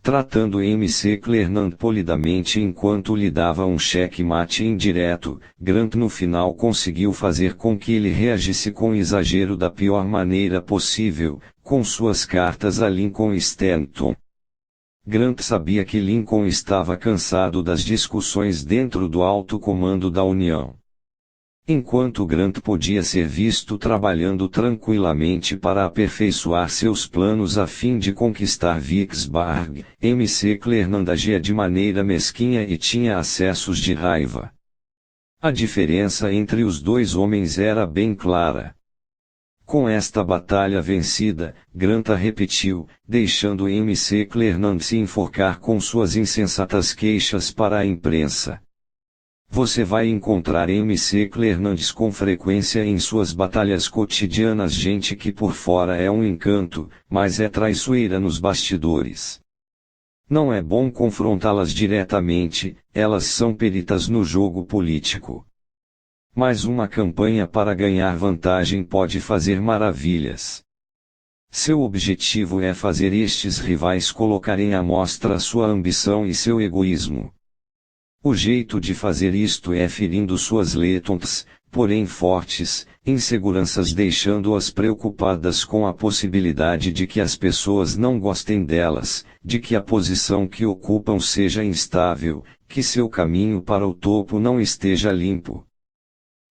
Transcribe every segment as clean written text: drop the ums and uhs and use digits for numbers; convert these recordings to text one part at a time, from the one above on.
tratando MC Clernan polidamente enquanto lhe dava um cheque-mate indireto. Grant no final conseguiu fazer com que ele reagisse com exagero da pior maneira possível, com suas cartas a Lincoln Stanton. Grant sabia que Lincoln estava cansado das discussões dentro do alto comando da União. Enquanto Grant podia ser visto trabalhando tranquilamente para aperfeiçoar seus planos a fim de conquistar Vicksburg, MC Clernan agia de maneira mesquinha e tinha acessos de raiva. A diferença entre os dois homens era bem clara. Com esta batalha vencida, Grant a repetiu, deixando MC Clernan se enforcar com suas insensatas queixas para a imprensa. Você vai encontrar MC Clernan com frequência em suas batalhas cotidianas, gente que por fora é um encanto, mas é traiçoeira nos bastidores. Não é bom confrontá-las diretamente, elas são peritas no jogo político. Mas uma campanha para ganhar vantagem pode fazer maravilhas. Seu objetivo é fazer estes rivais colocarem à mostra sua ambição e seu egoísmo. O jeito de fazer isto é ferindo suas latentes, porém fortes, inseguranças, deixando-as preocupadas com a possibilidade de que as pessoas não gostem delas, de que a posição que ocupam seja instável, que seu caminho para o topo não esteja limpo.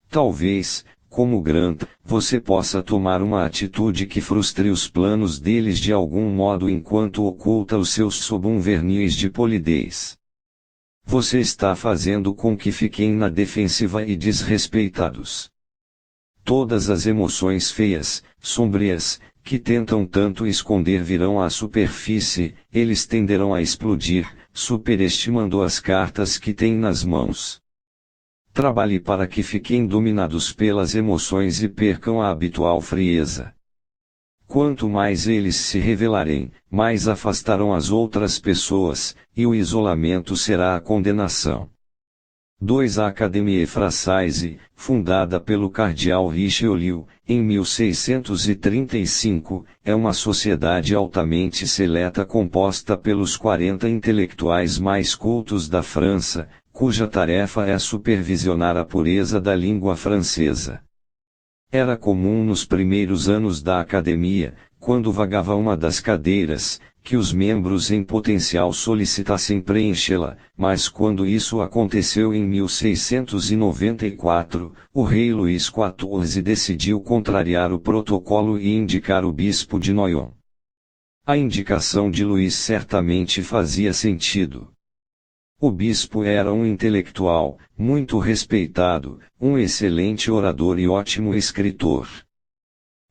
Talvez, como Grant, você possa tomar uma atitude que frustre os planos deles de algum modo enquanto oculta os seus sob um verniz de polidez. Você está fazendo com que fiquem na defensiva e desrespeitados. Todas as emoções feias, sombrias, que tentam tanto esconder virão à superfície, eles tenderão a explodir, superestimando as cartas que têm nas mãos. Trabalhe para que fiquem dominados pelas emoções e percam a habitual frieza. Quanto mais eles se revelarem, mais afastarão as outras pessoas, e o isolamento será a condenação. 2. A Académie Française, fundada pelo cardeal Richelieu, em 1635, é uma sociedade altamente seleta composta pelos 40 intelectuais mais cultos da França, cuja tarefa é supervisionar a pureza da língua francesa. Era comum nos primeiros anos da academia, quando vagava uma das cadeiras, que os membros em potencial solicitassem preenchê-la, mas quando isso aconteceu em 1694, o rei Luís XIV decidiu contrariar o protocolo e indicar o bispo de Noyon. A indicação de Luís certamente fazia sentido. O bispo era um intelectual, muito respeitado, um excelente orador e ótimo escritor.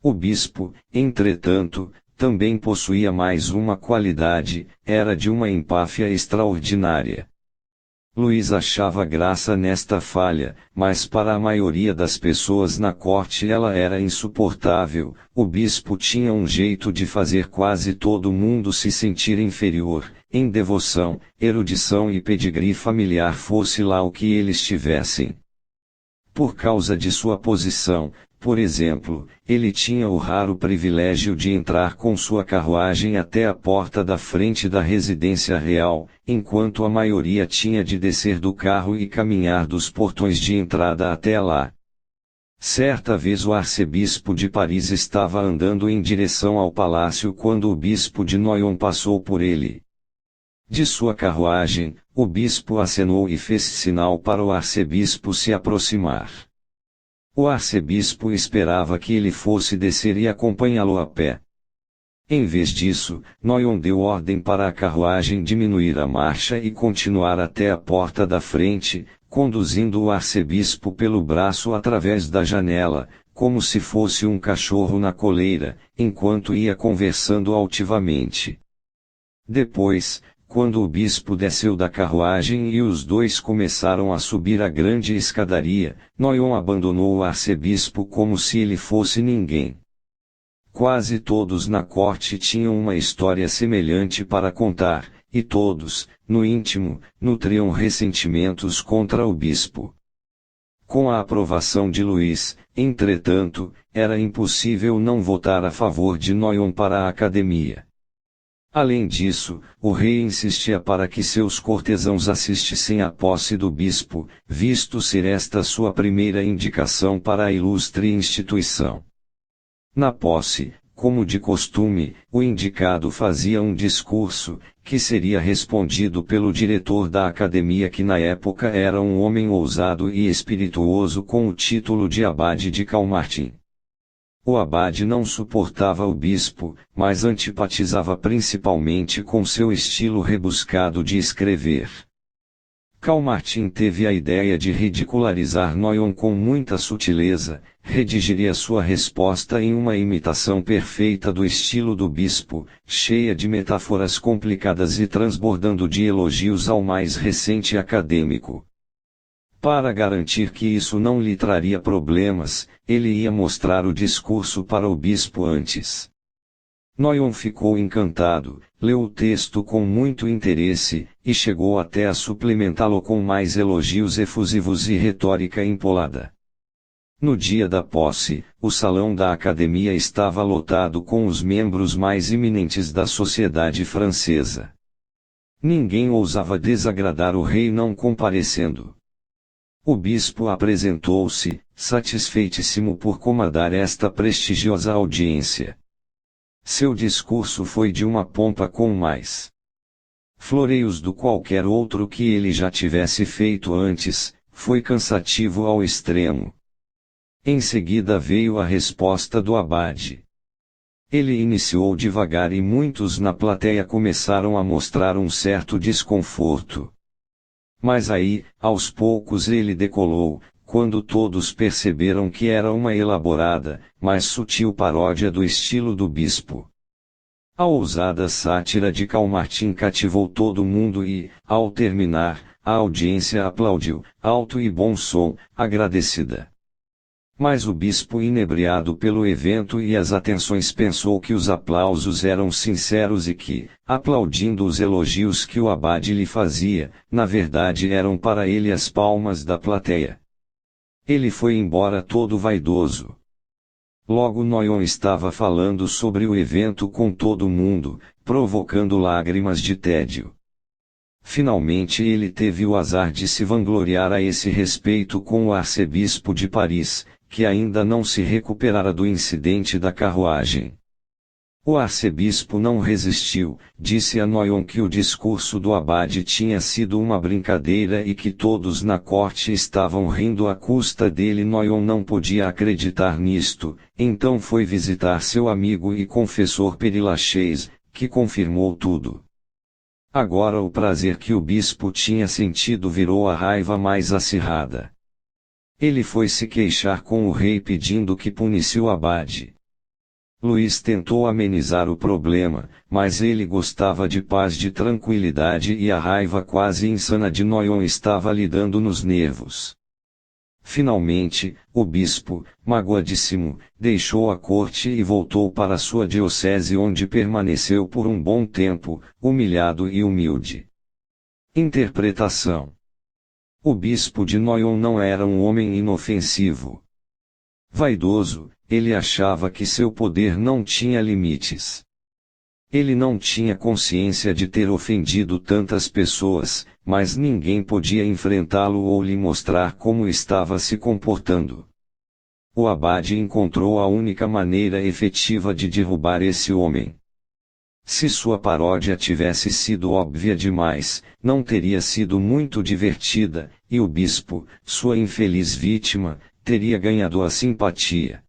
O bispo, entretanto, também possuía mais uma qualidade, era de uma empáfia extraordinária. Luís achava graça nesta falha, mas para a maioria das pessoas na corte ela era insuportável. O bispo tinha um jeito de fazer quase todo mundo se sentir inferior, em devoção, erudição e pedigree familiar, fosse lá o que eles tivessem. Por causa de sua posição, por exemplo, ele tinha o raro privilégio de entrar com sua carruagem até a porta da frente da residência real, enquanto a maioria tinha de descer do carro e caminhar dos portões de entrada até lá. Certa vez o arcebispo de Paris estava andando em direção ao palácio quando o bispo de Noyon passou por ele. De sua carruagem, o bispo acenou e fez sinal para o arcebispo se aproximar. O arcebispo esperava que ele fosse descer e acompanhá-lo a pé. Em vez disso, Noyon deu ordem para a carruagem diminuir a marcha e continuar até a porta da frente, conduzindo o arcebispo pelo braço através da janela, como se fosse um cachorro na coleira, enquanto ia conversando altivamente. Depois, quando o bispo desceu da carruagem e os dois começaram a subir a grande escadaria, Noyon abandonou o arcebispo como se ele fosse ninguém. Quase todos na corte tinham uma história semelhante para contar, e todos, no íntimo, nutriam ressentimentos contra o bispo. Com a aprovação de Luís, entretanto, era impossível não votar a favor de Noyon para a academia. Além disso, o rei insistia para que seus cortesãos assistissem à posse do bispo, visto ser esta sua primeira indicação para a ilustre instituição. Na posse, como de costume, o indicado fazia um discurso, que seria respondido pelo diretor da academia, que na época era um homem ousado e espirituoso com o título de abade de Calmartin. O abade não suportava o bispo, mas antipatizava principalmente com seu estilo rebuscado de escrever. Calmartin teve a ideia de ridicularizar Noyon com muita sutileza, redigiria sua resposta em uma imitação perfeita do estilo do bispo, cheia de metáforas complicadas e transbordando de elogios ao mais recente acadêmico. Para garantir que isso não lhe traria problemas, ele ia mostrar o discurso para o bispo antes. Noyon ficou encantado, leu o texto com muito interesse, e chegou até a suplementá-lo com mais elogios efusivos e retórica empolada. No dia da posse, o salão da academia estava lotado com os membros mais eminentes da sociedade francesa. Ninguém ousava desagradar o rei não comparecendo. O bispo apresentou-se, satisfeitíssimo por comandar esta prestigiosa audiência. Seu discurso foi de uma pompa com mais floreios do qualquer outro que ele já tivesse feito antes, foi cansativo ao extremo. Em seguida veio a resposta do abade. Ele iniciou devagar e muitos na plateia começaram a mostrar um certo desconforto. Mas aí, aos poucos ele decolou, quando todos perceberam que era uma elaborada, mas sutil paródia do estilo do bispo. A ousada sátira de Calmartin cativou todo mundo e, ao terminar, a audiência aplaudiu, alto e bom som, agradecida. Mas o bispo, inebriado pelo evento e as atenções, pensou que os aplausos eram sinceros e que, aplaudindo os elogios que o abade lhe fazia, na verdade eram para ele as palmas da plateia. Ele foi embora todo vaidoso. Logo Noyon estava falando sobre o evento com todo mundo, provocando lágrimas de tédio. Finalmente ele teve o azar de se vangloriar a esse respeito com o arcebispo de Paris, que ainda não se recuperara do incidente da carruagem. O arcebispo não resistiu, disse a Noyon que o discurso do abade tinha sido uma brincadeira e que todos na corte estavam rindo à custa dele. Noyon não podia acreditar nisto, então foi visitar seu amigo e confessor Père Lachaise, que confirmou tudo. Agora o prazer que o bispo tinha sentido virou a raiva mais acirrada. Ele foi se queixar com o rei pedindo que punisse o abade. Luís tentou amenizar o problema, mas ele gostava de paz, de tranquilidade, e a raiva quase insana de Noyon estava lhe dando nos nervos. Finalmente, o bispo, magoadíssimo, deixou a corte e voltou para sua diocese, onde permaneceu por um bom tempo, humilhado e humilde. Interpretação: o bispo de Noyon não era um homem inofensivo. Vaidoso, ele achava que seu poder não tinha limites. Ele não tinha consciência de ter ofendido tantas pessoas, mas ninguém podia enfrentá-lo ou lhe mostrar como estava se comportando. O abade encontrou a única maneira efetiva de derrubar esse homem. Se sua paródia tivesse sido óbvia demais, não teria sido muito divertida, e o bispo, sua infeliz vítima, teria ganhado a simpatia.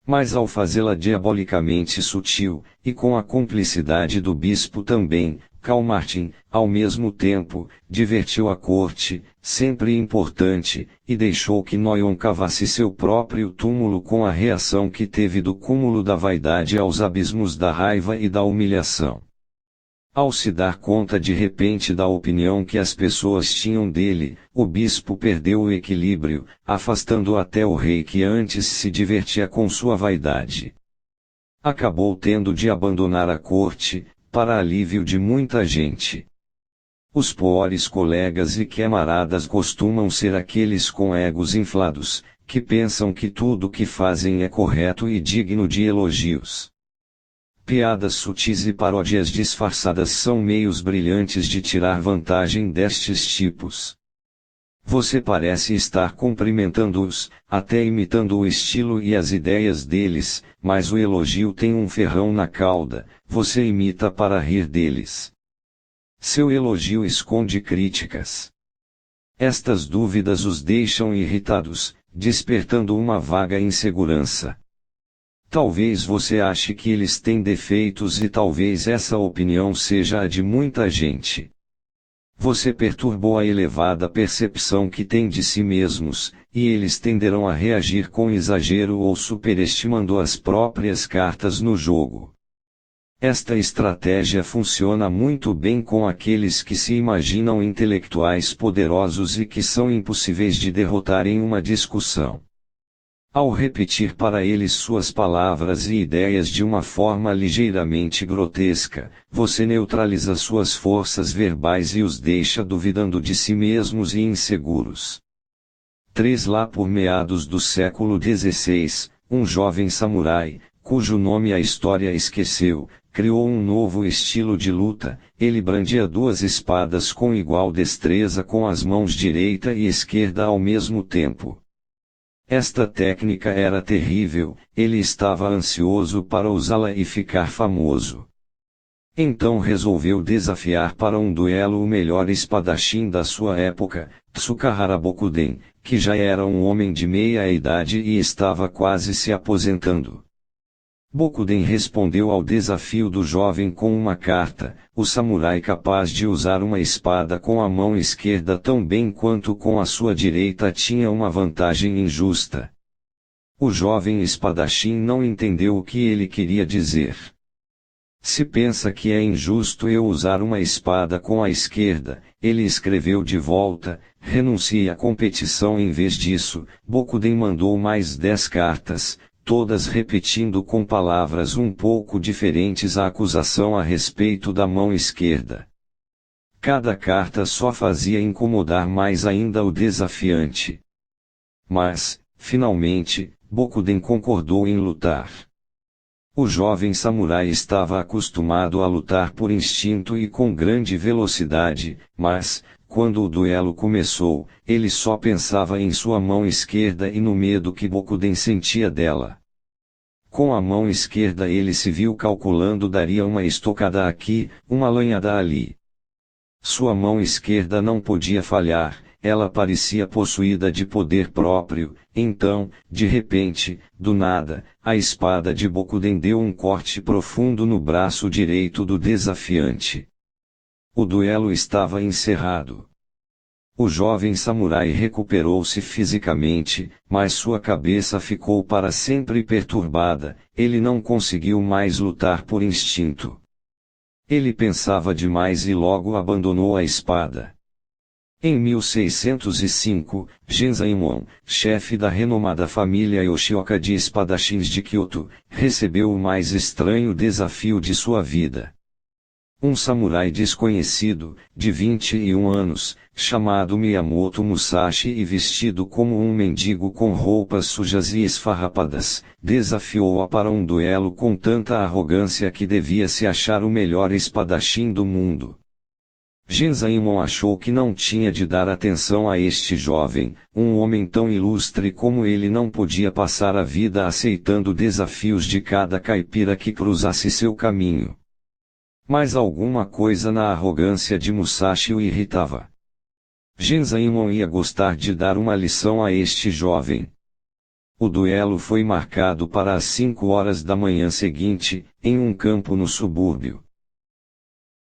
Mas ao fazê-la diabolicamente sutil, e com a cumplicidade do bispo também, Calmartin, ao mesmo tempo, divertiu a corte, sempre importante, e deixou que Noyon cavasse seu próprio túmulo com a reação que teve do cúmulo da vaidade aos abismos da raiva e da humilhação. Ao se dar conta de repente da opinião que as pessoas tinham dele, o bispo perdeu o equilíbrio, afastando até o rei, que antes se divertia com sua vaidade. Acabou tendo de abandonar a corte, para alívio de muita gente. Os piores colegas e camaradas costumam ser aqueles com egos inflados, que pensam que tudo o que fazem é correto e digno de elogios. Piadas sutis e paródias disfarçadas são meios brilhantes de tirar vantagem destes tipos. Você parece estar cumprimentando-os, até imitando o estilo e as ideias deles, mas o elogio tem um ferrão na cauda, você imita para rir deles. Seu elogio esconde críticas. Estas dúvidas os deixam irritados, despertando uma vaga insegurança. Talvez você ache que eles têm defeitos e talvez essa opinião seja a de muita gente. Você perturbou a elevada percepção que têm de si mesmos, e eles tenderão a reagir com exagero ou superestimando as próprias cartas no jogo. Esta estratégia funciona muito bem com aqueles que se imaginam intelectuais poderosos e que são impossíveis de derrotar em uma discussão. Ao repetir para eles suas palavras e ideias de uma forma ligeiramente grotesca, você neutraliza suas forças verbais e os deixa duvidando de si mesmos e inseguros. 3 Lá por meados do século XVI, um jovem samurai, cujo nome a história esqueceu, criou um novo estilo de luta. Ele brandia 2 espadas com igual destreza com as mãos direita e esquerda ao mesmo tempo. Esta técnica era terrível, ele estava ansioso para usá-la e ficar famoso. Então resolveu desafiar para um duelo o melhor espadachim da sua época, Tsukahara Bokuden, que já era um homem de meia idade e estava quase se aposentando. Bokuden respondeu ao desafio do jovem com uma carta: o samurai capaz de usar uma espada com a mão esquerda tão bem quanto com a sua direita tinha uma vantagem injusta. O jovem espadachim não entendeu o que ele queria dizer. Se pensa que é injusto eu usar uma espada com a esquerda, ele escreveu de volta, renuncie à competição. Em vez disso, Bokuden mandou mais 10 cartas, todas repetindo com palavras um pouco diferentes a acusação a respeito da mão esquerda. Cada carta só fazia incomodar mais ainda o desafiante. Mas, finalmente, Bokuden concordou em lutar. O jovem samurai estava acostumado a lutar por instinto e com grande velocidade, mas, quando o duelo começou, ele só pensava em sua mão esquerda e no medo que Bokuden sentia dela. Com a mão esquerda ele se viu calculando: daria uma estocada aqui, uma lanhada ali. Sua mão esquerda não podia falhar, ela parecia possuída de poder próprio. Então, de repente, do nada, a espada de Bokuden deu um corte profundo no braço direito do desafiante. O duelo estava encerrado. O jovem samurai recuperou-se fisicamente, mas sua cabeça ficou para sempre perturbada. Ele não conseguiu mais lutar por instinto. Ele pensava demais e logo abandonou a espada. Em 1605, Genzaemon, chefe da renomada família Yoshioka de espadachins de Kyoto, recebeu o mais estranho desafio de sua vida. Um samurai desconhecido, de 21 anos, chamado Miyamoto Musashi e vestido como um mendigo com roupas sujas e esfarrapadas, desafiou-a para um duelo com tanta arrogância que devia se achar o melhor espadachim do mundo. Genzaemon achou que não tinha de dar atenção a este jovem, um homem tão ilustre como ele não podia passar a vida aceitando desafios de cada caipira que cruzasse seu caminho. Mas alguma coisa na arrogância de Musashi o irritava. Genzaemon ia gostar de dar uma lição a este jovem. O duelo foi marcado para as 5 horas da manhã seguinte, em um campo no subúrbio.